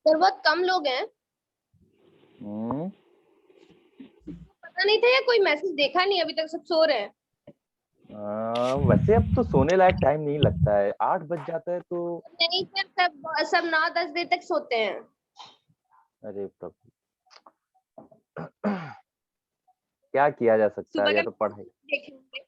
Sir बहुत कम लोग हैं। पता नहीं था या कोई मैसेज देखा नहीं, अभी तक सब सो रहे हैं। वैसे अब तो सोने लायक टाइम नहीं लगता है, 8 बज जाता है तो। नहीं सर, सब 9-10 बजे तक सोते हैं। अरे प्रभु, क्या किया जा सकता सुबह है, या का तो पढ़ाई। देखेंगे।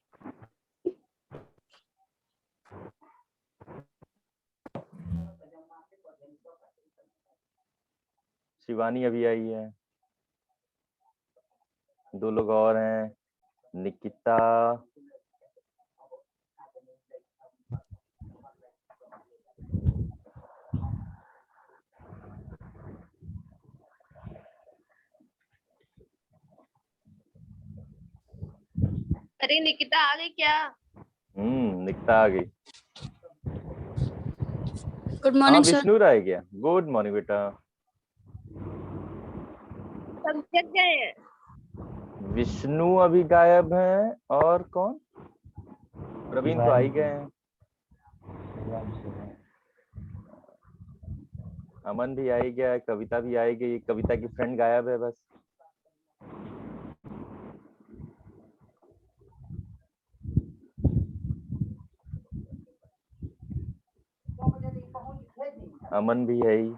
शिवानी अभी आई है, 2 लोग और हैं, निकिता। अरे निकिता आ गई क्या? निकिता आ गई। गुड हाँ, मॉर्निंग सर। विष्णु रह गया। गुड मॉर्निंग बेटा। सब जग गए हैं। विष्णु अभी गायब हैं, और कौन? प्रवीण तो आ ही गए हैं। अमन भी आ ही गया है, कविता भी आई गई, कविता की फ्रेंड गायब है बस। अमन भी है ही।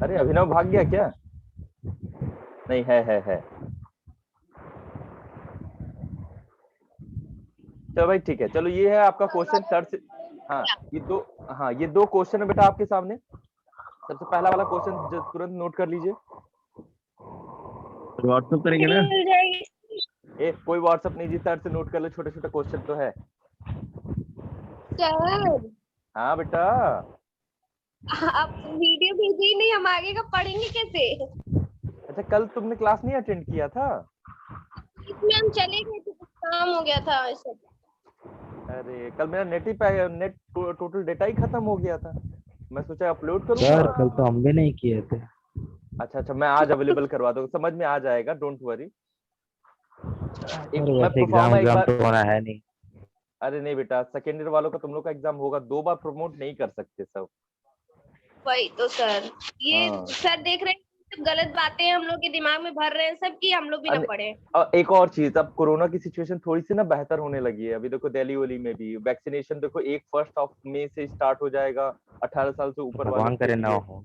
अरे अभिनव भाग गया क्या? नहीं, है। चलो भाई ठीक है, चलो ये है आपका क्वेश्चन सर से। हाँ ये दो क्वेश्चन है बेटा आपके सामने। सबसे पहला वाला क्वेश्चन तुरंत नोट कर लीजिए। व्हाट्सएप करेंगे ना? मिल जाएगी कोई व्हाट्सएप नहीं जी, सर से नोट कर लो, छोटे छोटे क्वेश्चन तो है। सर। हाँ बेटा। आप वीडियो भेजी नहीं, हम आगे का पढ़ेंगे कैसे? अच्छा, कल तुमने क्लास नहीं अटेंड किया था? इसमें हम चले गए थे, कुछ काम हो गया था ऐसे। अरे कल मेरा नेट टोटल डेटा ही खत्म हो गया था, मैं सोचा अपलोड सर करूंगा। कल तो हम भी नहीं किए थे। अच्छा, मैं आज अवेलेबल करवा दूंगा, समझ में आ जाएगा, डोंट वरी। सर मैं वैसे प्रोफार्मा एक एग्जाम बार। तो होना है नहीं। अरे नहीं बेटा, सेकेंड ईयर वालों का तुम लोग का एग्जाम होगा, 2 बार प्रमोट नहीं कर सकते सब। वही तो सर, ये हाँ। सर देख रहे हैं सब गलत बातें हम लोग के दिमाग में भर रहे हैं सब, कि हम लोग भी ना पढ़े। एक और चीज, अब कोरोना की सिचुएशन थोड़ी सी ना बेहतर होने लगी है। अभी देखो दिल्ली वली में भी वैक्सीनेशन देखो 1 मई से स्टार्ट हो जाएगा 18 साल से ऊपर वालों भगवान के करे ना लिए। हो।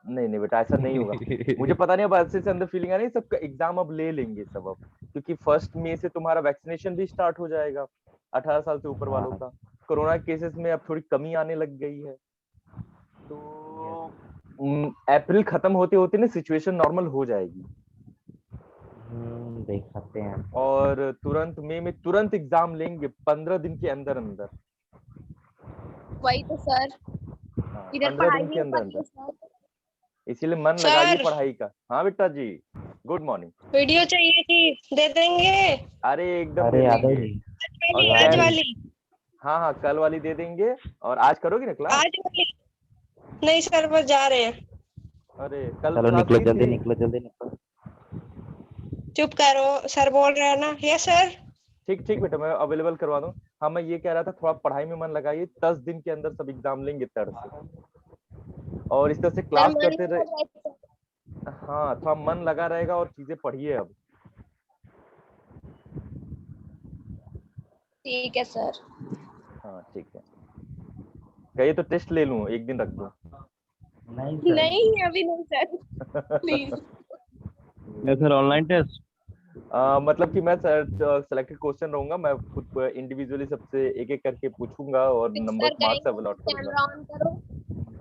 नहीं बेटा, ऐसा नहीं होगा। मुझे पता नहीं, अब ऐसे से अंदर फीलिंग आ रही है सबका एग्जाम अब ले लेंगे सब अब, क्योंकि 1 मई से तुम्हारा वैक्सीनेशन भी स्टार्ट हो जाएगा 18 साल से ऊपर वालों का। कोरोना केसेस में अब थोड़ी कमी आने लग गई है, तो अप्रैल खत्म होते होते ना सिचुएशन नॉर्मल हो जाएगी, देख सकते हैं। और तुरंत मई में तुरंत एग्जाम लेंगे 15 दिन के अंदर अंदर। वही तो सर, हाँ, इधर 15 पढ़ाई दिन के नहीं हो अंदर पाती अंदर, है सर। इसीलिए मन लगाइए सर पढ़ाई का। हाँ बेटा जी, गुड मॉर्निंग। वीडियो चाहिए थी, दे देंगे? अरे एकदम दे अरे यादव देंगे। जी, और आज वाली। हाँ कल वाली दे देंगे। और आज करोगी ना क्लास? आज वाली नहीं सर, बस जा रहे हैं। अरे कल चलो क्लास निकलो, नहीं जल्दी थी? निकलो, जल्दी निकलो। चुप करो, सर बोल रहे हैं ना। Yes sir. ठीक बेटा, मैं अवेलेबल करवा दूँ। हाँ, मैं ये कह रहा था थोड़ा पढ़ाई में मन लगाइए, 10 दिन के अंदर सब एग्जाम लेंगे तड़ से, और इस तरह से सर क्लास मन करते लगा रहे। जाए तो। हाँ, थोड़ा मन लगा रहेगा और चीजें पढ़िए अब। ठीक है सर। हाँ ठीक है, कहिए तो टेस्ट ले लूं, एक दिन रख दूं? नहीं सर। नहीं अभी नहीं sir, please. Sir online test? मतलब कि मैं सेलेक्टेड क्वेश्चन रहूंगा, मैं खुद इंडिविजुअली सबसे एक एक करके पूछूंगा और नंबर सर मार्क्स कहेंगे अलॉट करूंगा। कैमरा ऑन करो,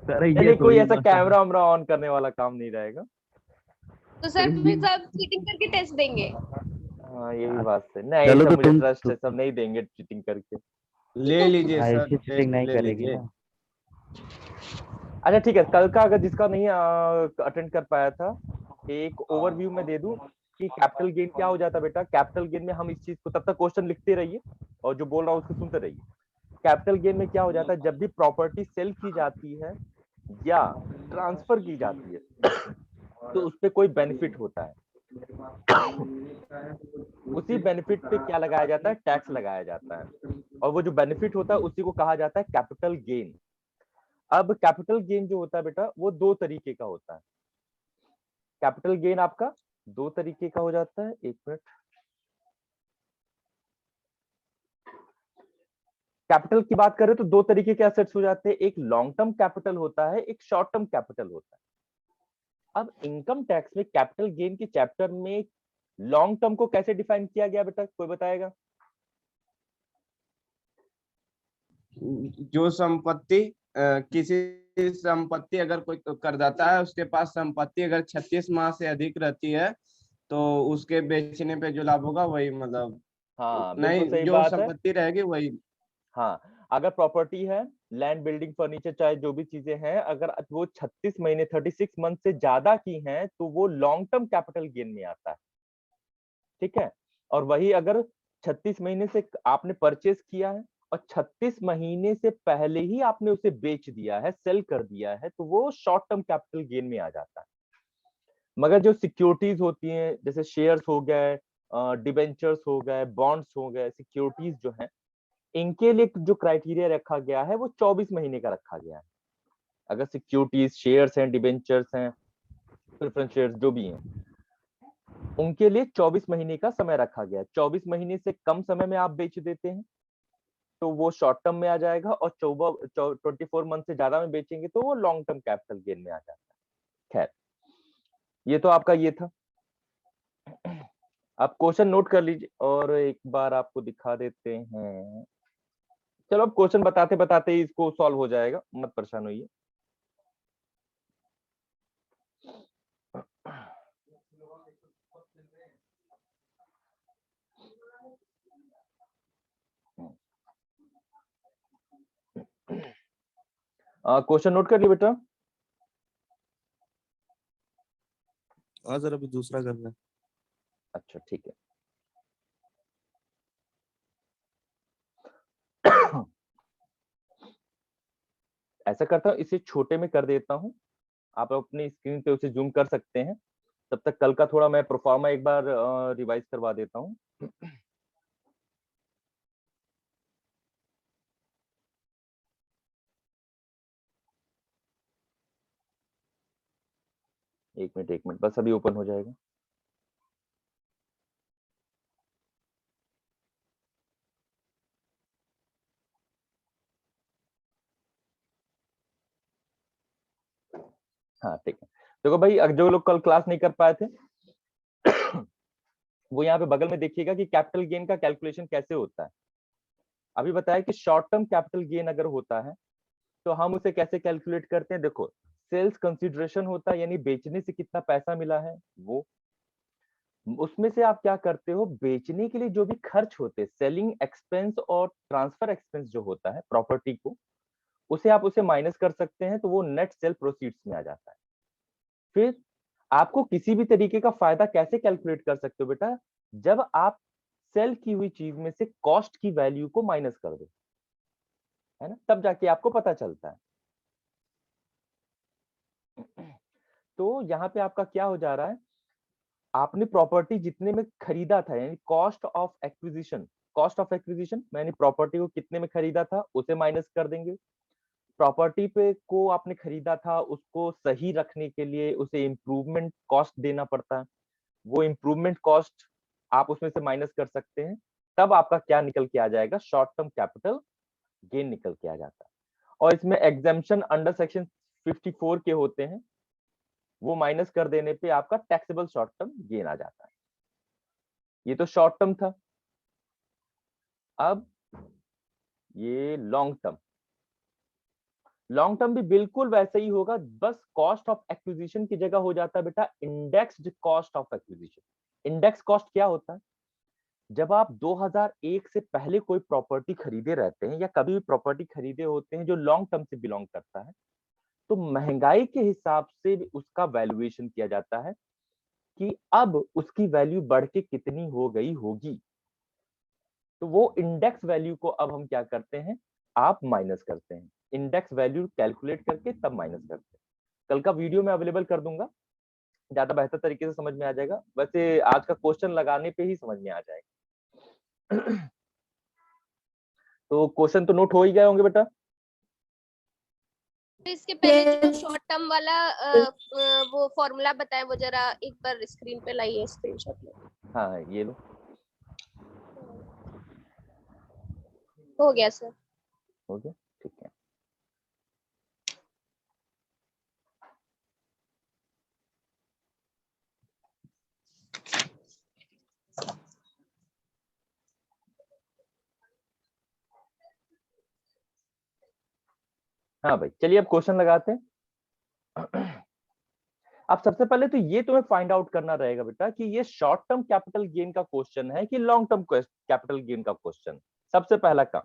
सर नहीं ये नहीं, कोई थोड़ी ऐसा बस। कैमरा वैमरा ऑन करने वाला काम नहीं रहेगा। तो सर फिर सब चीटिंग करके टेस्ट देंगे। हाँ ये भी बात है, नहीं चलो सब तो मुझे ट्रस्ट है, सब नहीं देंगे चीटिंग करके। ले लीजिए सर, ऐसी चीटिंग टेस्ट नहीं ले करेगी लीजिए। ना। अच्छा ठीक है, कल का अगर जिसका नहीं अटेंड कर पाया था, एक ओवरव्यू में दे दूं कि कैपिटल गेन क्या हो जाता है बेटा। कैपिटल गेन में हम इस चीज को, तब तक क्वेश्चन लिखते रहिए और जो बोल रहा हूँ उसको सुनते रहिए। कैपिटल गेन में क्या हो जाता है, जब भी प्रॉपर्टी सेल की जाती है या ट्रांसफर की जाती है तो उस पर कोई बेनिफिट होता है। उसी बेनिफिट पे क्या लगाया जाता है, टैक्स लगाया जाता है, और वो जो बेनिफिट होता है उसी को कहा जाता है कैपिटल गेन। अब कैपिटल गेन जो होता है बेटा वो दो तरीके का होता है। कैपिटल गेन आपका दो तरीके का हो जाता है, एक मिनट। कैपिटल की बात करें तो दो तरीके के एसेट्स हो जाते हैं, एक लॉन्ग टर्म कैपिटल होता है, एक शॉर्ट टर्म कैपिटल होता है। अब इनकम टैक्स में कैपिटल गेन के चैप्टर में लॉन्ग टर्म को कैसे डिफाइन किया गया बेटा, कोई बताएगा? जो संपत्ति किसी संपत्ति अगर कोई करदाता है उसके पास संपत्ति अगर 36 माह से अधिक रहती है तो उसके बेचने पे जो लाभ होगा वही, मतलब हाँ नहीं, बिल्कुल सही जो बात है। संपत्ति रहेगी वही। हाँ, अगर प्रॉपर्टी है, लैंड, बिल्डिंग, फर्नीचर, चाहे जो भी चीजें हैं, अगर वो 36 महीने 36 मंथ से ज्यादा की हैं तो वो लॉन्ग टर्म कैपिटल गेन में आता है, ठीक है। और वही अगर 36 महीने से आपने परचेस किया है और 36 महीने से पहले ही आपने उसे बेच दिया है, सेल कर दिया है, तो वो शॉर्ट टर्म कैपिटल गेन में आ जाता है। मगर जो सिक्योरिटीज होती हैं, जैसे शेयर्स हो गए, डिबेंचर्स हो गए, बॉन्ड्स हो गए, सिक्योरिटीज जो है, इनके लिए जो क्राइटेरिया रखा गया है वो 24 महीने का रखा गया है। अगर सिक्योरिटीज, शेयर्स हैं, डिबेंचर्स हैं, प्रेफरेंस शेयर्स जो भी हैं, उनके लिए 24 महीने का समय रखा गया है। 24 महीने से कम समय में आप बेच देते हैं तो वो शॉर्ट टर्म में आ जाएगा, और 24 मंथ से ज्यादा में बेचेंगे तो वो लॉन्ग टर्म कैपिटल गेन में आ जाता है। खैर, ये तो आपका ये था। आप क्वेश्चन नोट कर लीजिए और एक बार आपको दिखा देते हैं। चलो अब क्वेश्चन बताते बताते ही इसको सॉल्व हो जाएगा, मत परेशान होइए। क्वेश्चन नोट कर लिए बेटा? हाँ सर, अभी दूसरा करना है। अच्छा ठीक है। ऐसा करता हूँ, इसे छोटे में कर देता हूँ, आप अपनी स्क्रीन पे उसे जूम कर सकते हैं। तब तक कल का थोड़ा मैं प्रोफार्मा एक बार रिवाइज करवा देता हूँ। एक मिनट बस, अभी ओपन हो जाएगा। हाँ ठीक है। देखो भाई, जो लोग कल क्लास नहीं कर पाए थे वो यहाँ पे बगल में देखिएगा कि कैपिटल गेन का कैलकुलेशन कैसे होता है। अभी बताया कि शॉर्ट टर्म कैपिटल गेन अगर होता है तो हम उसे कैसे कैलकुलेट करते हैं। देखो, सेल्स कंसिडरेशन होता है, यानी बेचने से कितना पैसा मिला है वो, उसमें से आप क्या करते हो, बेचने के लिए जो भी खर्च होते हैं, सेलिंग एक्सपेंस और ट्रांसफर एक्सपेंस जो होता है प्रॉपर्टी को, उसे आप उसे माइनस कर सकते हैं, तो वो नेट सेल प्रोसीड्स में आ जाता है। फिर आपको किसी भी तरीके का फायदा कैसे कैलकुलेट कर सकते हो बेटा, जब आप सेल की हुई चीज में से कॉस्ट की वैल्यू को माइनस कर दो, है ना, तब जाके आपको पता चलता है। तो यहाँ पे आपका क्या हो जा रहा है, आपने प्रॉपर्टी जितने में खरीदा था, यानी कॉस्ट ऑफ एक्विजिशन यानी प्रॉपर्टी को कितने में खरीदा था उसे माइनस कर देंगे। प्रॉपर्टी पे को आपने खरीदा था, उसको सही रखने के लिए उसे इम्प्रूवमेंट कॉस्ट देना पड़ता है, वो इम्प्रूवमेंट कॉस्ट आप उसमें से माइनस कर सकते हैं। तब आपका क्या निकल के आ जाएगा, शॉर्ट टर्म कैपिटल गेन निकल के आ जाता है। और इसमें एग्जेम्पशन अंडर सेक्शन 54 के होते हैं, वो माइनस कर देने पे आपका टैक्सेबल शॉर्ट टर्म गेन आ जाता है। ये तो शॉर्ट टर्म था। अब ये लॉन्ग टर्म, लॉन्ग टर्म भी बिल्कुल वैसे ही होगा, बस कॉस्ट ऑफ एक्विजिशन की जगह हो जाता है बेटा indexed cost of acquisition. Index cost क्या होता है, जब आप 2001 से पहले कोई प्रॉपर्टी खरीदे रहते हैं या कभी भी प्रॉपर्टी खरीदे होते हैं जो लॉन्ग टर्म से बिलोंग करता है, तो महंगाई के हिसाब से उसका वैल्यूएशन किया जाता है कि अब उसकी वैल्यू बढ़ के कितनी हो गई होगी। तो वो इंडेक्स वैल्यू को अब हम क्या करते हैं, आप माइनस करते हैं, इंडेक्स वैल्यू कैलकुलेट करके तब माइनस करते हैं। कल का वीडियो में अवेलेबल कर दूंगा, ज्यादा बेहतर तरीके से समझ में आ जाएगा। वैसे आज का क्वेश्चन लगाने पे ही समझ में आ जाएगा। तो क्वेश्चन तो नोट हो ही गए होंगे बेटा। तो इसके पहले जो शॉर्ट टर्म वाला वो फॉर्मूला बताए वो जरा एक बार स्क्रीन पे लाइए, स्क्रीनशॉट ले। हाँ ये लो, हो गया सर। हो गया, ठीक है। हाँ भाई चलिए अब क्वेश्चन लगाते हैं। अब सबसे पहले तो ये तुम्हें फाइंड आउट करना रहेगा बेटा कि ये शॉर्ट टर्म कैपिटल गेन का क्वेश्चन है कि लॉन्ग टर्म कैपिटल गेन का क्वेश्चन। सबसे पहला काम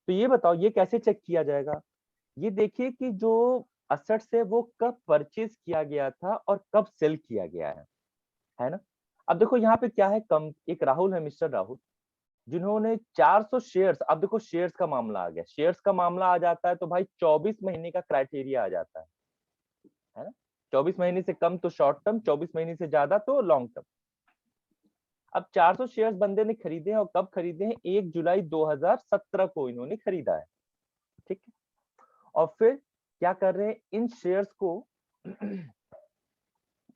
तो ये बताओ ये कैसे चेक किया जाएगा। ये देखिए कि जो असेट्स है वो कब परचेज किया गया था और कब सेल किया गया है ना। अब देखो यहाँ पे क्या है, कम एक राहुल है, मिस्टर राहुल, जिन्होंने 400 शेयर्स, अब देखो शेयर्स का मामला आ गया, शेयर्स का मामला आ जाता है तो भाई 24 महीने का क्राइटेरिया आ जाता है ना। 24 महीने से कम तो शॉर्ट टर्म, 24 महीने से ज्यादा तो लॉन्ग टर्म। अब 400 शेयर्स बंदे ने खरीदे हैं और कब खरीदे हैं, 1 जुलाई 2017 को इन्होंने खरीदा है, ठीक है। और फिर क्या कर रहे हैं, इन शेयर्स को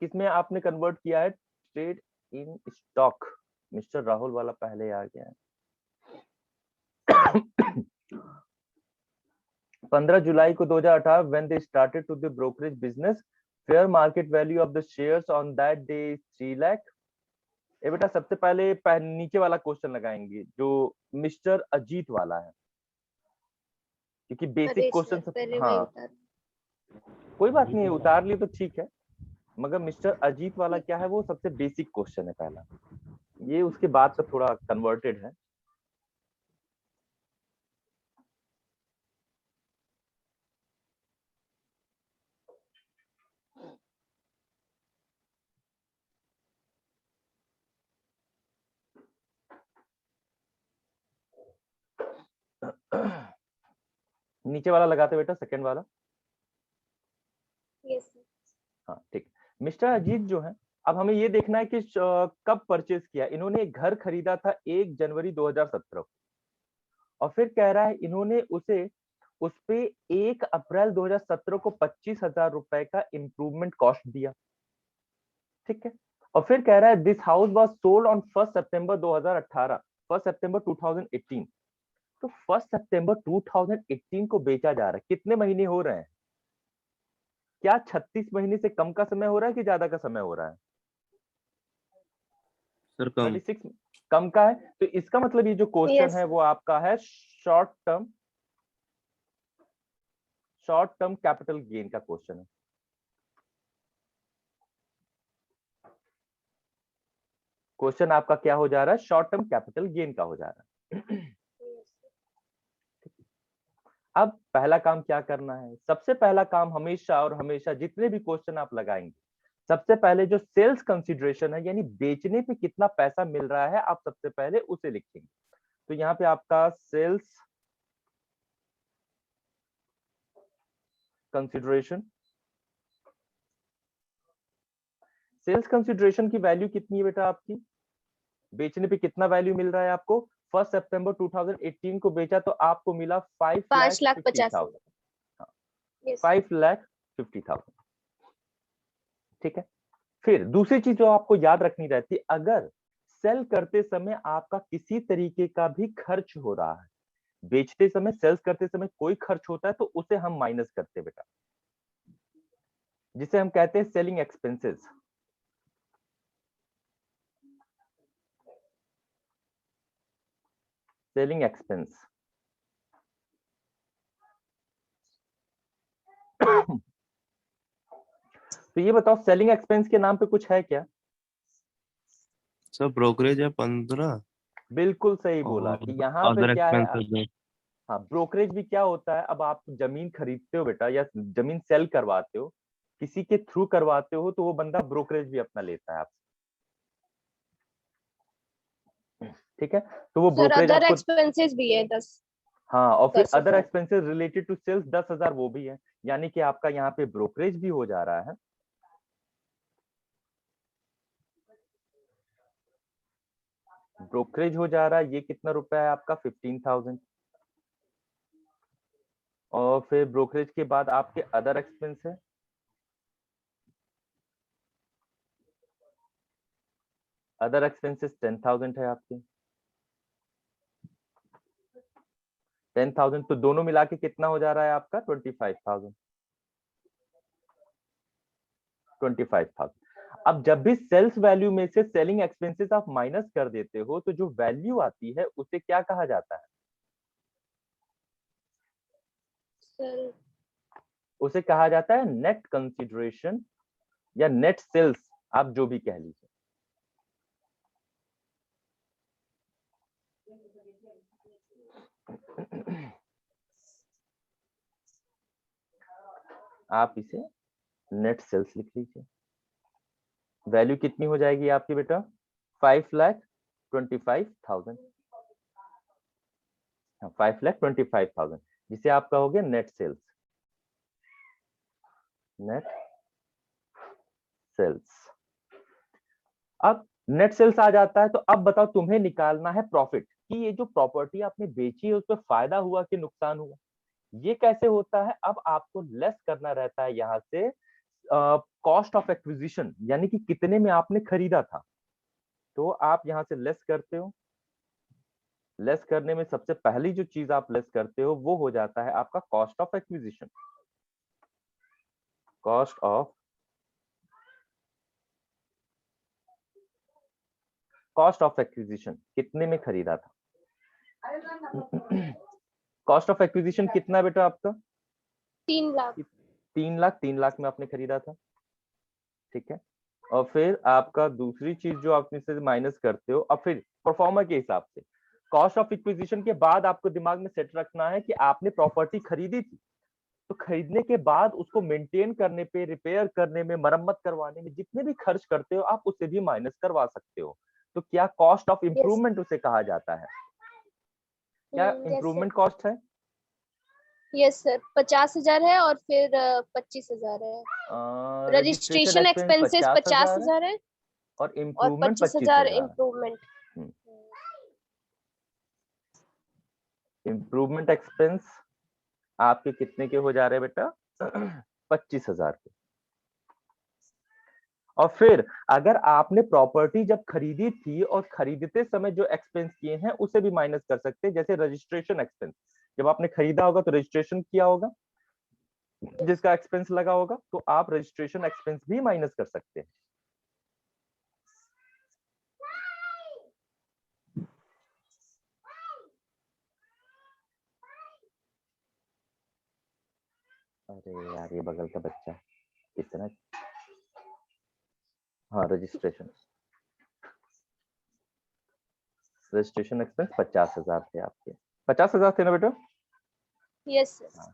किसमें आपने कन्वर्ट किया है, trade in stock. Mister Rahul वाला पहले आ गया है। 15 जुलाई को 2018 when they started to the brokerage business, fair market value of the shares on that day is 3 lakh. ये बेटा सबसे पहले नीचे वाला क्वेश्चन लगाएंगे जो मिस्टर अजीत वाला है, क्योंकि बेसिक क्वेश्चन। हाँ कोई बात नहीं, उतार लिए तो ठीक है, मगर मिस्टर अजीत वाला क्या है, वो सबसे बेसिक क्वेश्चन है पहला, ये उसके बाद का थोड़ा कन्वर्टेड है। नीचे वाला लगाते बेटा, सेकंड वाला। यस हाँ ठीक। मिस्टर अजीत जो है, अब हमें ये देखना है कि कब परचेज किया इन्होंने। एक घर खरीदा था 1 जनवरी 2017 को, और फिर कह रहा है इन्होंने उसे उस पे 1 अप्रैल 2017 को 25,000 रुपए का इम्प्रूवमेंट कॉस्ट दिया, ठीक है। और फिर कह रहा है this house was sold on 1 सितंबर 2018, 1 सितंबर 2018। तो 1 सितंबर 2018 को बेचा जा रहा है, कितने महीने हो रहे हैं, क्या 36 महीने से कम का समय हो रहा है कि ज्यादा का समय हो रहा है, सर कम। 36 कम का है। तो इसका मतलब ये जो क्वेश्चन है वो आपका है शॉर्ट टर्म कैपिटल गेन का क्वेश्चन है। क्वेश्चन आपका क्या हो जा रहा है, शॉर्ट टर्म कैपिटल गेन का हो जा रहा है। अब पहला काम क्या करना है, सबसे पहला काम हमेशा और हमेशा जितने भी क्वेश्चन आप लगाएंगे, सबसे पहले जो सेल्स कंसीडरेशन है, यानी बेचने पे कितना पैसा मिल रहा है, आप सबसे पहले उसे लिखेंगे। तो यहाँ पे आपका सेल्स कंसीडरेशन, सेल्स कंसीडरेशन की वैल्यू कितनी है बेटा आपकी, बेचने पे कितना वैल्यू मिल रहा है आपको। 1 सितंबर 2018 को बेचा तो आपको मिला 5,50,000, 5,50,000, ठीक है। फिर दूसरी चीज जो आपको याद रखनी रहती, अगर सेल करते समय आपका किसी तरीके का भी खर्च हो रहा है, बेचते समय सेल्स करते समय कोई खर्च होता है तो उसे हम माइनस करते हैं बेटा, जिसे हम कहते हैं सेलिंग एक्सपेंसेस। Selling expense. तो ये बताओ सेलिंग एक्सपेंस के नाम पे कुछ है क्या। सर ब्रोकरेज है 15 बिल्कुल सही बोला और कि यहाँ पे अदर क्या है। एक्सपेंसेस। हाँ ब्रोकरेज भी क्या होता है, अब आप जमीन खरीदते हो बेटा या जमीन सेल करवाते हो, किसी के थ्रू करवाते हो, तो वो बंदा ब्रोकरेज भी अपना लेता है आपसे, ठीक है। तो वो सर ब्रोकरेज अदर आपको, एक्सपेंसेस भी है 10। हाँ, और फिर 10,000। Other expenses related to sales 10,000 वो भी है, यानी कि आपका यहाँ पे ब्रोकरेज भी हो जा रहा है ब्रोकरेज हो जा रहा है, ये कितना रुपया है आपका 15,000। और फिर ब्रोकरेज के बाद आपके अदर एक्सपेंस है, अदर एक्सपेंसेस 10,000 है आपके। 10,000 तो दोनों मिला के कितना हो जा रहा है आपका 25,000। 25,000। अब जब भी सेल्स वैल्यू में से सेलिंग एक्सपेंसेस आप माइनस कर देते हो तो जो वैल्यू आती है उसे क्या कहा जाता है? सर उसे कहा जाता है नेट कंसीडरेशन या नेट सेल्स, आप जो भी कह लीजिए। आप इसे नेट सेल्स लिख लीजिए। वैल्यू कितनी हो जाएगी आपकी बेटा? 5,25,000। 5,25,000 जिसे आप कहोगे नेट सेल्स। Net sales. अब नेट सेल्स आ जाता है तो अब बताओ तुम्हें निकालना है प्रॉफिट कि ये जो प्रॉपर्टी आपने बेची है उस पर फायदा हुआ कि नुकसान हुआ। ये कैसे होता है? अब आपको लेस करना रहता है यहां से कॉस्ट ऑफ एक्विजिशन, यानी कि कितने में आपने खरीदा था। तो आप यहां से लेस करते हो। लेस करने में सबसे पहली जो चीज आप लेस करते हो वो हो जाता है आपका cost of acquisition. Cost of acquisition कितने में खरीदा था? कॉस्ट ऑफ एक्विजिशन कितना बेटा आपका? 3 लाख। 3 लाख में आपने खरीदा था, ठीक है। और फिर आपका दूसरी चीज जो आप इससे माइनस करते हो, अब फिर परफॉर्मा के हिसाब से कॉस्ट ऑफ एक्विजिशन के बाद आपको दिमाग में सेट रखना है कि आपने प्रॉपर्टी खरीदी थी, तो खरीदने के बाद उसको मेंटेन करने पे, रिपेयर करने में, मरम्मत करवाने में जितने भी खर्च करते हो आप उसे भी माइनस करवा सकते हो। तो क्या कॉस्ट ऑफ इंप्रूवमेंट उसे कहा जाता है? क्या इंप्रूवमेंट कॉस्ट है? यस सर, 50,000 है और फिर 25,000 है। रजिस्ट्रेशन एक्सपेंसेस 50,000 है और और इम्प्रूवमेंट 25,000 25,000। इम्प्रूवमेंट। इम्प्रूवमेंट एक्सपेंस आपके कितने के हो जा रहे हैं बेटा? 25,000 के। और फिर अगर आपने प्रॉपर्टी जब खरीदी थी और खरीदते समय जो एक्सपेंस किए हैं उसे भी माइनस कर सकते हैं, जैसे रजिस्ट्रेशन एक्सपेंस। जब आपने खरीदा होगा तो रजिस्ट्रेशन किया होगा, जिसका एक्सपेंस लगा होगा, तो आप रजिस्ट्रेशन एक्सपेंस भी माइनस कर सकते हैं। अरे यार ये बगल का बच्चा कितना। हाँ रजिस्ट्रेशन एक्सपेंस 50,000 थे आपके। 50,000 थे ना बेटा? Yes sir.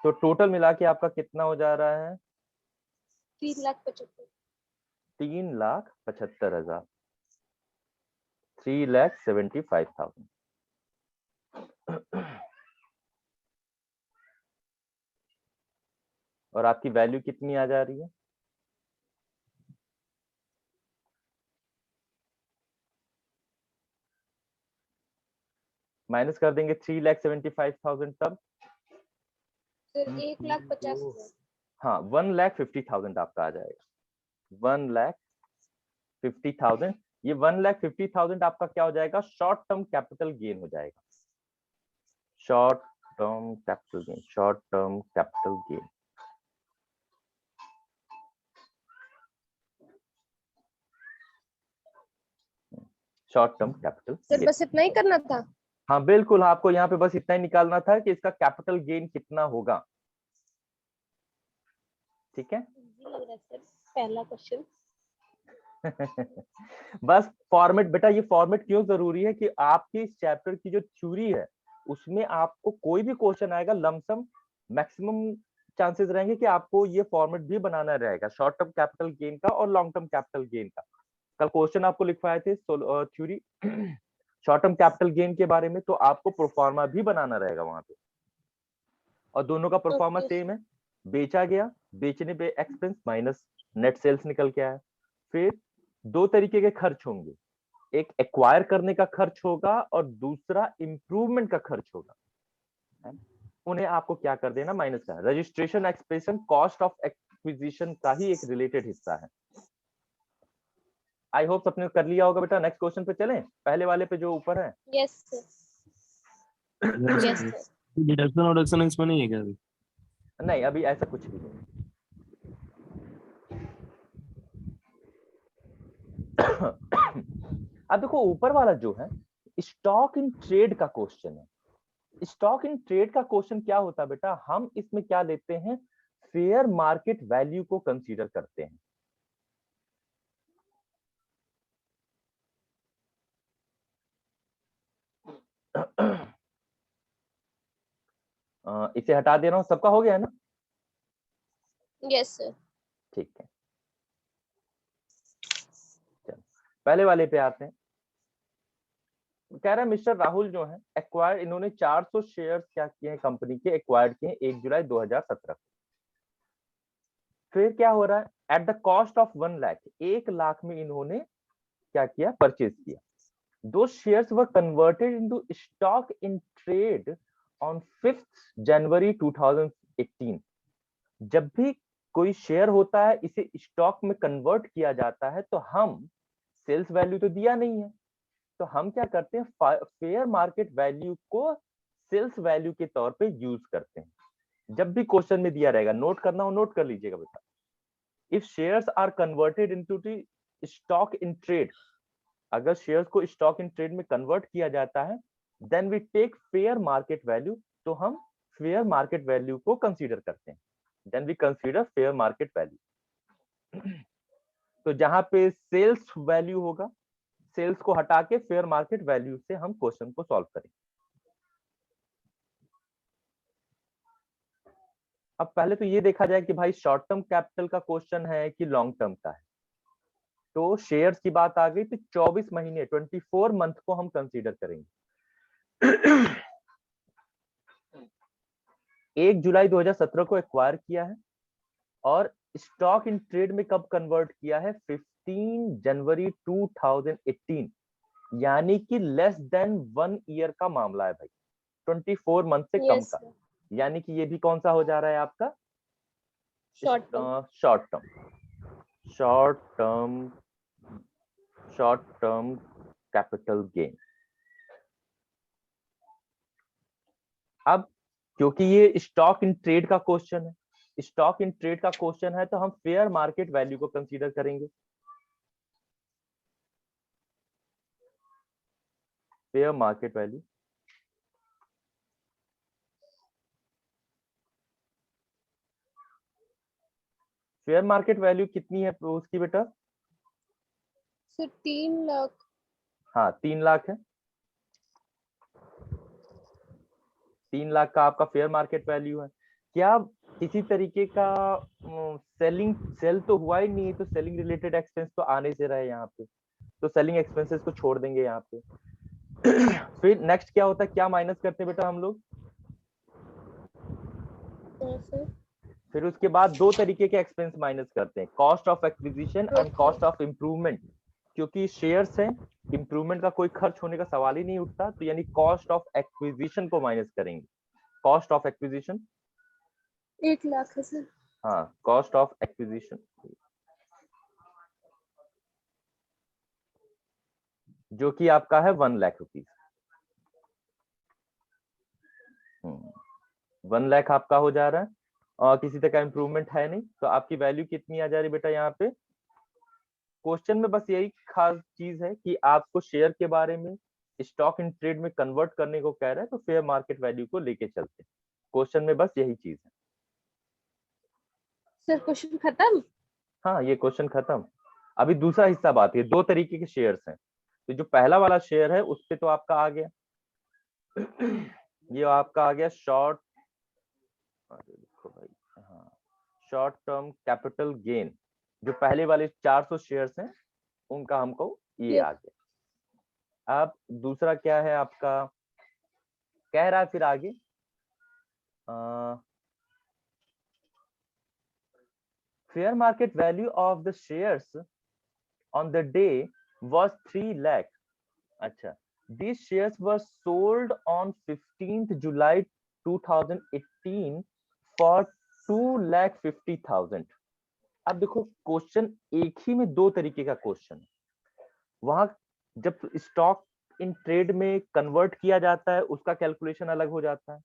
तो टोटल मिला के आपका कितना हो जा रहा है? 3,75,000। 3,75,000। 3,75,000। और आपकी वैल्यू कितनी आ जा रही है? माइनस कर देंगे 3,75,000 तब सर 1,50,000। हाँ 1,50,000 आपका आ जाएगा। 1,50,000। ये 1,50,000 आपका क्या हो जाएगा? शॉर्ट टर्म कैपिटल गेन हो जाएगा। Short term capital gain. Short term capital gain. Short term capital sir बस इतना ही करना था? हाँ बिल्कुल, आपको यहाँ पे बस इतना ही निकालना था कि इसका कैपिटल गेन कितना होगा। ठीक है। इजी लग रहा है सर पहला क्वेश्चन। बस फॉर्मेट बेटा, ये फॉर्मेट क्यों जरूरी है कि आपकी इस चैप्टर की जो थ्योरी है उसमें आपको कोई भी क्वेश्चन आएगा लमसम मैक्सिमम चांसेस रहेंगे कि आपको ये फॉर्मेट भी बनाना रहेगा, शॉर्ट टर्म कैपिटल गेन का और लॉन्ग टर्म कैपिटल गेन का। कल क्वेश्चन आपको लिखवाए थे theory short term capital gain के बारे में, तो आपको प्रोफार्मा भी बनाना रहेगा वहां पे। और दोनों का प्रोफार्मा सेम है। बेचा गया, बेचने पे एक्सपेंस माइनस नेट सेल्स निकल के आया। फिर दो तरीके के खर्च होंगे, एक एक्वायर करने का खर्च होगा और दूसरा इंप्रूवमेंट का खर्च होगा, है? उन्हें आपको क्या कर देना, माइनस करना। Registration expense cost of acquisition का ही एक रिलेटेड हिस्सा है। आई होप सबने कर लिया होगा बेटा। नेक्स्ट क्वेश्चन पे चलें, पहले वाले पे जो ऊपर है। Yes sir, yes sir. Deduction वोडक्शन इसमें नहीं है क्या अभी? नहीं, अभी ऐसा कुछ भी नहीं। अब देखो ऊपर वाला जो है स्टॉक इन ट्रेड का क्वेश्चन है। स्टॉक इन ट्रेड का क्वेश्चन क्या होता है बेटा, हम इसमें क्या लेते हैं, फेयर मार्केट वैल्यू को कंसीडर करते हैं। इसे हटा दे रहा हूं, सबका हो गया है ना? Yes sir. ठीक है, चलो पहले वाले पे आते हैं। कह रहा है मिस्टर राहुल जो है एक्वायर, इन्होंने 400 शेयर्स क्या किए हैं कंपनी के, एक्वायर्ड किए 1 जुलाई 2017 को। फिर क्या हो रहा है, at the cost of 1 lakh, 1 lakh में इन्होंने क्या किया, परचेज किया। दो shares were converted into stock in trade on 5 जनवरी 2018। जब भी कोई शेयर होता है इसे स्टॉक में कन्वर्ट किया जाता है तो हम, सेल्स वैल्यू तो दिया नहीं है, तो हम क्या करते हैं, फेयर मार्केट वैल्यू को सेल्स वैल्यू के तौर पे यूज करते हैं। जब भी क्वेश्चन में दिया रहेगा, नोट करना हो नोट कर लीजिएगा बेटा। If shares are converted into stock in trade, अगर शेयर्स को स्टॉक इन ट्रेड में कन्वर्ट किया जाता है, then we take fair market value, तो हम फेयर मार्केट वैल्यू को कंसीडर करते हैं। Then we consider fair market value. तो जहां पे सेल्स वैल्यू होगा, सेल्स को हटा के फेयर मार्केट वैल्यू से हम क्वेश्चन को सॉल्व करेंगे। अब पहले तो ये देखा जाए कि भाई शॉर्ट टर्म कैपिटल का क्वेश्चन है कि लॉन्ग टर्म का है। तो शेयर्स की बात आ गई तो 24 महीने 24 मंथ को हम कंसीडर करेंगे। 1 जुलाई 2017 को एक्वायर किया है और स्टॉक इन ट्रेड में कब कन्वर्ट किया है, 15 जनवरी 2018, यानी कि लेस देन 1 ईयर का मामला है भाई, 24 मंथ से कम यस का। सर। यानी कि ये भी कौन सा हो जा रहा है आपका, short term. Short term capital gain. अब क्योंकि ये स्टॉक इन ट्रेड का क्वेश्चन है, स्टॉक इन ट्रेड का क्वेश्चन है, तो हम फेयर मार्केट वैल्यू को कंसीडर करेंगे। Fair market value, fair market value कितनी है उसकी बेटा? सर 3 लाख। हाँ 3 लाख है। 3 लाख का आपका फेयर मार्केट वैल्यू है। क्या इसी तरीके का सेल तो हुआ ही नहीं, तो सेलिंग रिलेटेड एक्सपेंस तो आने से रहे यहाँ पे, तो सेलिंग एक्सपेंसेस को छोड़ देंगे यहाँ पे। फिर नेक्स्ट क्या होता है, क्या माइनस करते हैं बेटा हम लोग? सर फिर उसके बाद 2 तरीके के एक्सपेंस माइनस करते हैं, cost of acquisition and cost of improvement. क्योंकि शेयर्स हैं, इम्प्रूवमेंट का कोई खर्च होने का सवाल ही नहीं उठता, तो यानी कॉस्ट ऑफ एक्विजिशन को माइनस करेंगे। कॉस्ट ऑफ एक्विजिशन 1 लाख है सर। हाँ, कॉस्ट ऑफ एक्विजिशन जो कि आपका है 1 लाख रुपीज। 1 लाख आपका हो जा रहा है और किसी तरह का इम्प्रूवमेंट है नहीं, तो आपकी वैल्यू कितनी आ जा रही बेटा यहाँ पे? क्वेश्चन में बस यही खास चीज है कि आपको शेयर के बारे में स्टॉक इन ट्रेड में कन्वर्ट करने को कह रहा है, तो फेयर मार्केट वैल्यू को लेके चलते हैं। क्वेश्चन में बस यही चीज है। सर क्वेश्चन खत्म? हाँ ये क्वेश्चन खत्म। अभी दूसरा हिस्सा बात है, 2 तरीके के शेयर्स हैं। तो जो पहला वाला शेयर है उस पे तो आपका आ गया, ये आपका आ गया शॉर्ट, देखो भाई, हाँ शॉर्ट टर्म कैपिटल गेन। जो पहले वाले 400 शेयर्स हैं उनका हमको ये आ गया। अब दूसरा क्या है आपका, कह रहा है फिर आगे fair market value of the shares on the day was 3 lakh अच्छा, these shares were sold on 15th July 2018 for 2,50,000। अब देखो क्वेश्चन एक ही में दो तरीके का क्वेश्चन है। वहां जब स्टॉक इन ट्रेड में कन्वर्ट किया जाता है उसका कैलकुलेशन अलग हो जाता है,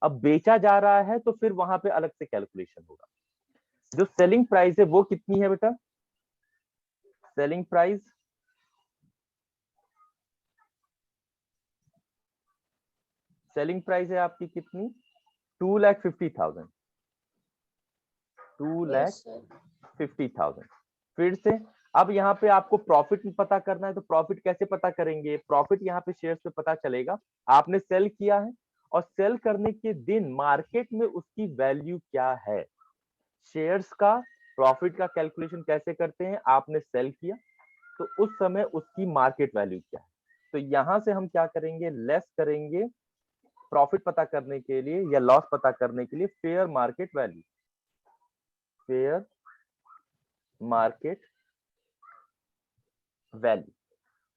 अब बेचा जा रहा है तो फिर वहां पे अलग से कैलकुलेशन होगा। जो सेलिंग प्राइस है वो कितनी है बेटा? सेलिंग प्राइस है आपकी कितनी? 2,50,000। 2,50,000। फिर से अब यहाँ पे आपको प्रॉफिट पता करना है, तो प्रॉफिट कैसे पता करेंगे? प्रॉफिट यहाँ पे शेयर्स पे पता चलेगा। आपने सेल किया है और सेल करने के दिन मार्केट में उसकी वैल्यू क्या है। शेयर्स का प्रॉफिट का कैलकुलेशन कैसे करते हैं? आपने सेल किया तो उस समय उसकी मार्केट वैल्यू क्या है, तो यहां से हम क्या करेंगे? लेस करेंगे प्रॉफिट पता करने के लिए या लॉस पता करने के लिए fair market value. Fair market value,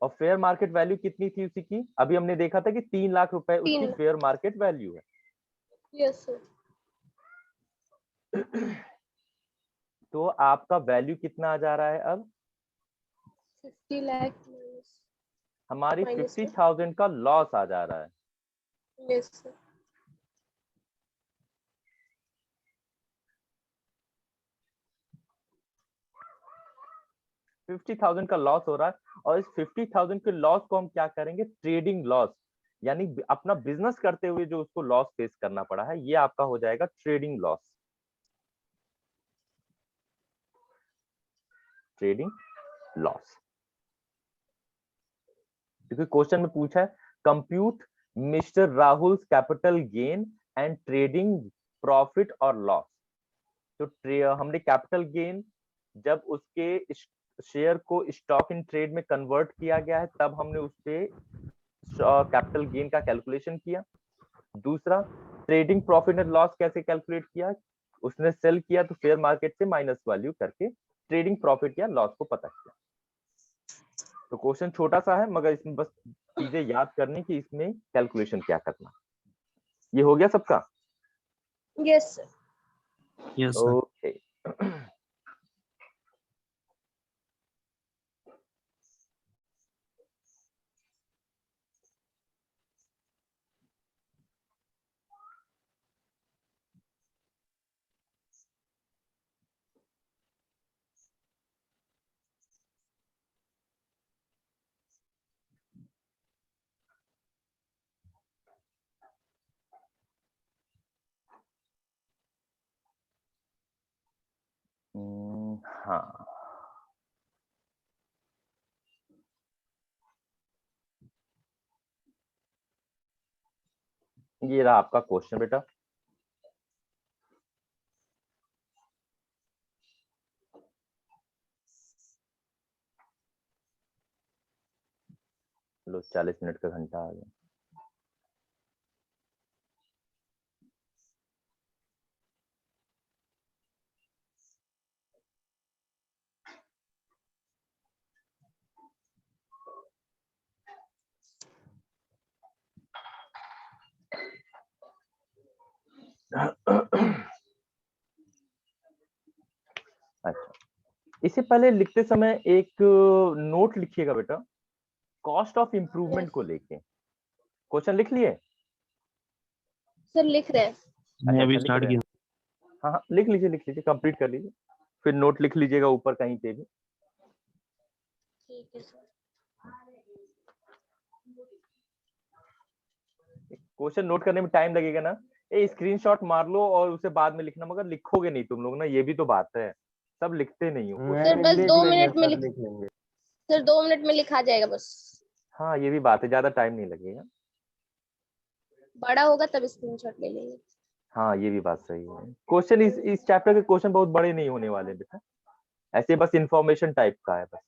और फेयर मार्केट वैल्यू कितनी थी उसी की? अभी हमने देखा था कि 3 लाख रुपए उसकी फेयर मार्केट वैल्यू है। Yes sir. तो आपका वैल्यू कितना आ जा रहा है अब? 50 लाख हमारी 50,000 का लॉस आ जा रहा है। Yes sir. 50,000 का लॉस हो रहा है, और इस 50,000 के लॉस को हम क्या करेंगे? ट्रेडिंग लॉस, यानी अपना बिजनेस करते हुए जो उसको लॉस फेस करना पड़ा है, ये आपका हो जाएगा ट्रेडिंग लॉस। ट्रेडिंग लॉस, क्योंकि क्वेश्चन में पूछा है compute mister Rahul capital gain and trading profit और लॉस। तो हमने कैपिटल गेन जब उसके शेयर को स्टॉक इन ट्रेड में कन्वर्ट किया गया है तब हमने उस पे कैपिटल गेन का कैलकुलेशन किया। दूसरा, ट्रेडिंग प्रॉफिट एंड लॉस कैसे कैलकुलेट किया? उसने सेल किया तो फेयर मार्केट से माइनस वैल्यू करके ट्रेडिंग प्रॉफिट या लॉस को पता किया। तो क्वेश्चन छोटा सा है मगर इसमें बस चीजें याद करनी कि इसमें कैलकुलेशन क्या करना। ये हो गया सबका? Yes sir. Yes sir. Okay. हाँ, ये रहा आपका क्वेश्चन बेटा। लो 40 मिनट का घंटा आ गया। अच्छा, इससे पहले लिखते समय एक नोट लिखिएगा बेटा, कॉस्ट ऑफ इम्प्रूवमेंट को लेके। क्वेश्चन लिख लिए? सर लिख रहे हैं। मैं अभी लिख स्टार्ट रहे किया। हैं। हाँ हाँ, लिख लीजिए कंप्लीट कर लीजिए, फिर नोट लिख लीजिएगा ऊपर कहीं पे भी। ठीक है सर। क्वेश्चन नोट करने में टाइम लगेगा ना, ए स्क्रीनशॉट मार लो और उसे बाद में लिखना, मगर लिखोगे नहीं तुम लोग ना, ये भी तो बात है, सब लिखते नहीं हो। सर बस लिख 2 लेंगे मिनट में सर, लिख लेंगे। सर 2 मिनट में लिखा जाएगा बस। हाँ ये भी बात है, ज्यादा टाइम नहीं लगेगा। बड़ा होगा तब स्क्रीनशॉट ले लेंगे। हाँ ये भी बात सही है। क्वेश्चन इस चैप्टर के क्वेश्चन बहुत बड़े नहीं होने वाले बेटा, ऐसे बस इंफॉर्मेशन टाइप का है बस।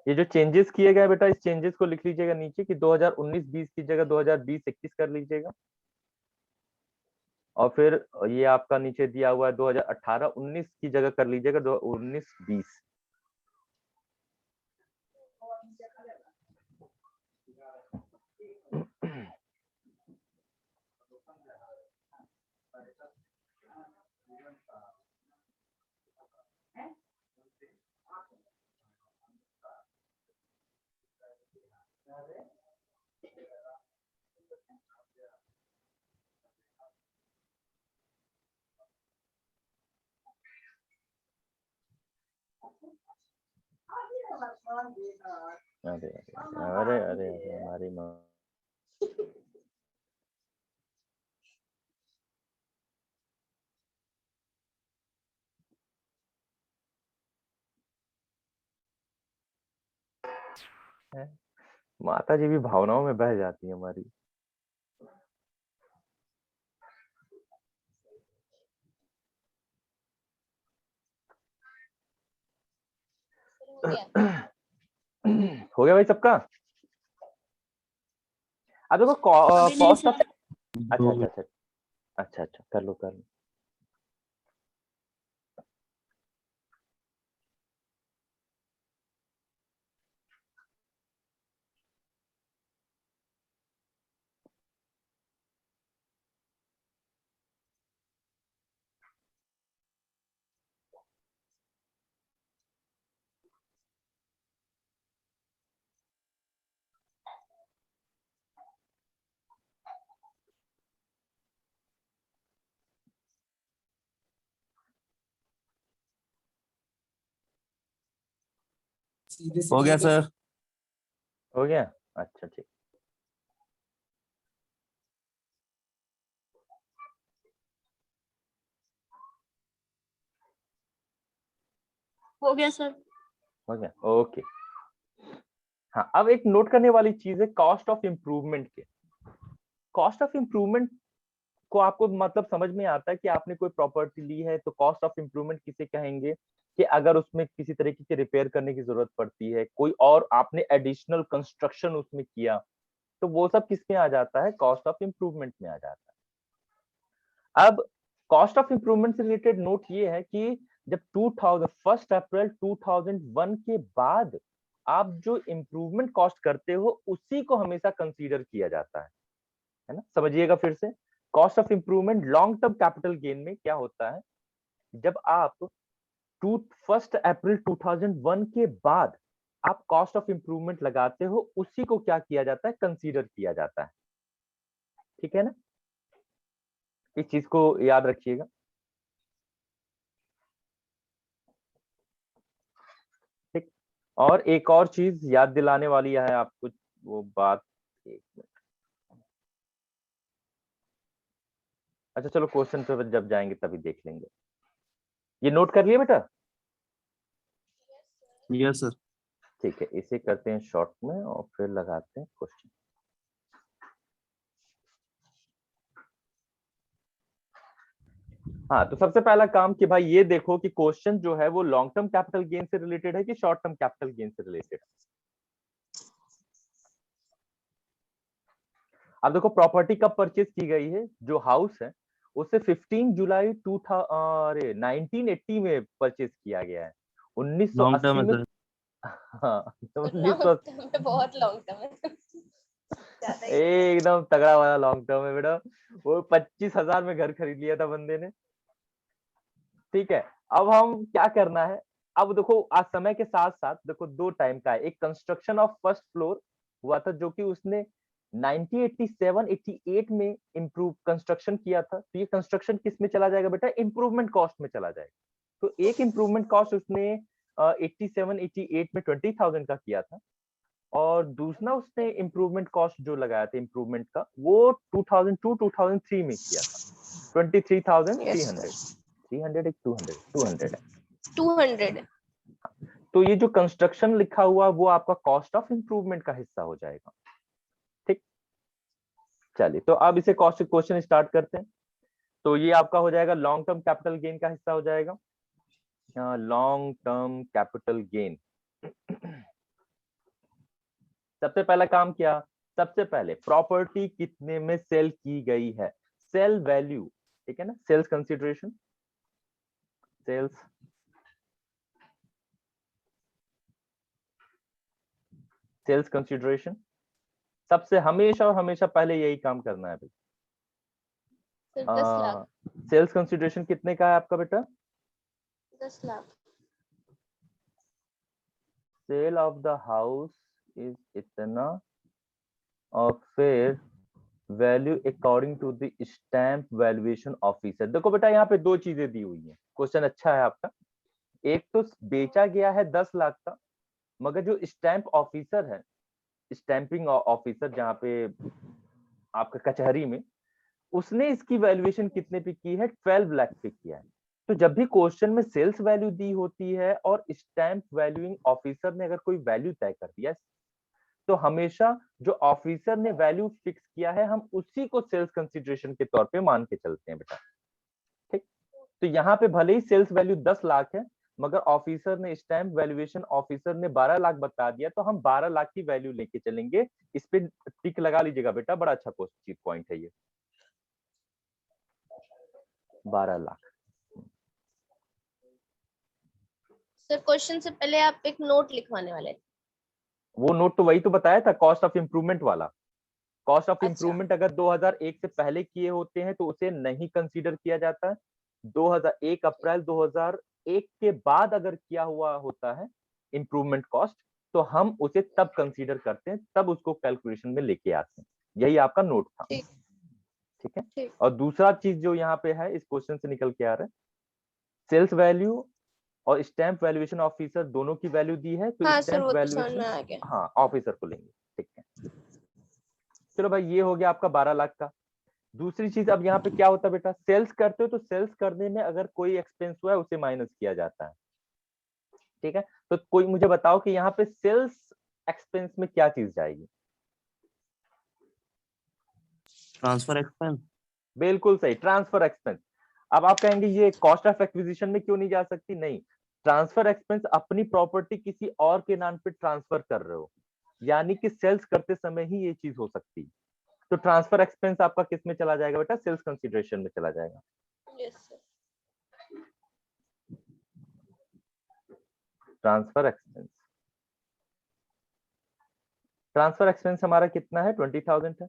ये जो चेंजेस किए गए बेटा, इस चेंजेस को लिख लीजिएगा नीचे कि 2019-20 की जगह 2020-21 कर लीजिएगा। और फिर ये आपका नीचे दिया हुआ है 2018-19 की जगह कर लीजिएगा 19-20। अरे अरे अरे अरे हमारी माँ। माता जी भी भावनाओं में बह जाती है हमारी। हो गया भाई सबका? अब देखो कॉस्ट ऑफ, अच्छा अच्छा अच्छा अच्छा अच्छा कर लो कर लो। हो गया सर। हो गया, अच्छा ठीक। हो गया सर। हो गया, ओके। हाँ, अब एक नोट करने वाली चीज है कॉस्ट ऑफ इम्प्रूवमेंट के। कॉस्ट ऑफ इम्प्रूवमेंट को आपको मतलब समझ में आता है कि आपने कोई प्रॉपर्टी ली है तो कॉस्ट ऑफ इम्प्रूवमेंट किसे कहेंगे कि अगर उसमें किसी तरीके के रिपेयर करने की जरूरत पड़ती है, कोई और आपने एडिशनल कंस्ट्रक्शन उसमें किया, तो वो सब किस में आ जाता है? कॉस्ट ऑफ इम्प्रूवमेंट में आ जाता है। अब कॉस्ट ऑफ इम्प्रूवमेंट से रिलेटेड नोट ये है कि जब 1 अप्रैल 2001 के बाद आप जो इम्प्रूवमेंट कॉस्ट करते हो उसी को हमेशा कंसीडर किया जाता है ना? समझिएगा फिर से, cost of improvement long term capital gain में क्या होता है, जब आप 1 अप्रैल 2001 के बाद आप कॉस्ट ऑफ इम्प्रूवमेंट लगाते हो उसी को क्या किया जाता है? कंसीडर किया जाता है। ठीक है ना? इस चीज को याद रखिएगा। ठीक, और एक और चीज याद दिलाने वाली है आपको, वो बात, एक मिनट। अच्छा चलो क्वेश्चन पे जब जाएंगे तभी देख लेंगे। ये नोट कर लिया बेटा? Yes sir. ठीक है, इसे करते हैं शॉर्ट में और फिर लगाते हैं क्वेश्चन। हाँ, तो सबसे पहला काम कि भाई ये देखो कि क्वेश्चन जो है वो लॉन्ग टर्म कैपिटल गेन से रिलेटेड है कि शॉर्ट टर्म कैपिटल गेन से रिलेटेड है। अब देखो प्रॉपर्टी कब परचेज की गई है, जो हाउस है उसे 15 जुलाई 1980 में परचेज किया गया है। लॉन्ग टर्म 1980 है में, सर। हाँ लॉन्ग 1900, टर्म है, बहुत लॉन्ग टर्म है। ज्यादा ही। एकदम तगड़ा वाला लॉन्ग टर्म है बेटा। वो 25,000 में घर खरीद लिया था बंदे ने। ठीक है, अब हम क्या करना है, अब देखो आज समय के साथ साथ देखो दो टाइम का है। एक कंस्ट्रक्शन ऑफ फर्स्ट फ्लोर हुआ था जो कि उसने 1987-88 में इम्प्रूव कंस्ट्रक्शन किया था। तो ये कंस्ट्रक्शन किस में चला जाएगा बेटा? इम्प्रूवमेंट कॉस्ट में चला जाएगा। तो एक इम्प्रूवमेंट कॉस्ट उसने 87-88 में 20,000 का किया था, और दूसरा उसने इम्प्रूवमेंट कॉस्ट जो लगाया था इम्प्रूवमेंट का वो 2002-2003 में किया था 23,300। 300 200 है। 200 है। तो ये जो कंस्ट्रक्शन लिखा हुआ वो आपका कॉस्ट ऑफ इम्प्रूवमेंट का हिस्सा हो जाएगा। ठीक, चलिए तो अब इसे कॉस्ट क्वेश्चन स्टार्ट करते हैं। तो ये आपका हो जाएगा लॉन्ग टर्म कैपिटल गेन का हिस्सा हो जाएगा। लॉन्ग टर्म कैपिटल गेन सबसे पहला काम क्या, सबसे पहले प्रॉपर्टी कितने में सेल की गई है, सेल वैल्यू, ठीक है ना, sales consideration, sales sales consideration, सबसे हमेशा और हमेशा पहले यही काम करना है भाई। सर 10 लाख। सेल्स कंसिडरेशन कितने का है आपका बेटा? 10 lakh. Sale of the house is इतना और फिर value according to the stamp valuation officer. देखो बेटा यहाँ पे दो चीजें दी हुई हैं, क्वेश्चन अच्छा है आपका। एक तो बेचा गया है 10 लाख का, मगर जो स्टैम्प ऑफिसर है, स्टैंपिंग ऑफिसर जहाँ पे आपका कचहरी में, उसने इसकी वैल्यूएशन कितने पे की है, 12 लाख पे किया है। तो जब भी क्वेश्चन में सेल्स वैल्यू दी होती है और स्टैंप वैल्यूइंग ऑफिसर ने अगर कोई वैल्यू तय कर दिया, तो हमेशा जो ऑफिसर ने वैल्यू फिक्स किया है हम उसी को सेल्स कंसिडरेशन के तौर पे मान के चलते हैं बेटा, ठीक। तो यहाँ पे भले ही सेल्स वैल्यू 10 लाख है, मगर ऑफिसर ने, स्टैम्प वैल्यूएशन ऑफिसर ने 12 लाख बता दिया, तो हम 12 लाख की वैल्यू लेके चलेंगे। इस पे टिक लगा लीजिएगा बेटा, बड़ा अच्छा पॉइंट है ये, 12 लाख। सर क्वेश्चन से पहले आप एक नोट लिखवाने वाले थे। वो नोट तो वही तो बताया था, कॉस्ट ऑफ इम्प्रूवमेंट वाला। कॉस्ट ऑफ अच्छा। इम्प्रूवमेंट अगर 2001 से पहले किए होते हैं तो उसे नहीं कंसीडर किया जाता है। 2001 अप्रैल 2001 के बाद अगर किया हुआ होता है इम्प्रूवमेंट कॉस्ट, तो हम उसे तब कंसीडर करते हैं, तब उसको कैलकुलेशन में लेके आते हैं। यही आपका नोट था, ठीक है। ठीक। और दूसरा चीज जो यहाँ पे है, इस क्वेश्चन से निकल के आ रहा है, सेल्स वैल्यू और स्टैम्प वैल्यूएशन ऑफिसर दोनों की वैल्यू दी है, तो हाँ सर, स्टैम्प वो तो समझ वैल्यूएशन, में आ गया। हाँ, ऑफिसर को लेंगे, ठीक है। चलो भाई, ये हो गया आपका 12 लाख का। दूसरी चीज, अब यहाँ पे क्या होता है बेटा, सेल्स करते हो तो सेल्स करने में अगर कोई एक्सपेंस हुआ है उसे माइनस किया जाता है, ठीक है। तो कोई मुझे बताओ कि यहाँ पे सेल्स एक्सपेंस में क्या चीज जाएगी? Transfer expense. बिल्कुल सही, ट्रांसफर एक्सपेंस। अब आप कहेंगे ये कॉस्ट ऑफ एक्विजिशन में क्यों नहीं जा सकती? नहीं, ट्रांसफर एक्सपेंस अपनी प्रॉपर्टी किसी और के नाम पे ट्रांसफर कर रहे हो, यानी कि सेल्स करते समय ही ये चीज हो सकती है। तो ट्रांसफर एक्सपेंस आपका किस में चला जाएगा बेटा? सेल्स कंसिडरेशन में चला जाएगा। Yes sir. Transfer expense, transfer expense हमारा कितना है? 20,000 है।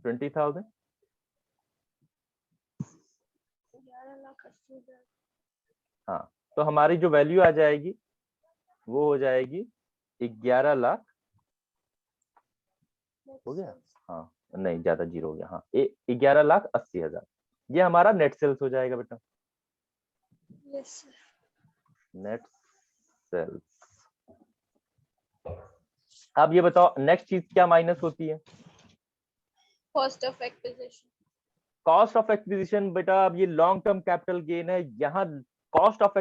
20,000। 11,80,000। हाँ, तो हमारी जो वैल्यू आ जाएगी वो हो जाएगी 11 लाख। हो गया? हाँ, नहीं, ज्यादा जीरो हो गया। हाँ, 11,80,000 ये हमारा नेट सेल्स हो जाएगा बेटा, यस सर। Net sales. अब ये बताओ नेक्स्ट चीज क्या माइनस होती है? Cost of acquisition. Cost of acquisition बेटा, अब ये लॉन्ग टर्म कैपिटल गेन है। यहाँ कॉस्ट ऑफ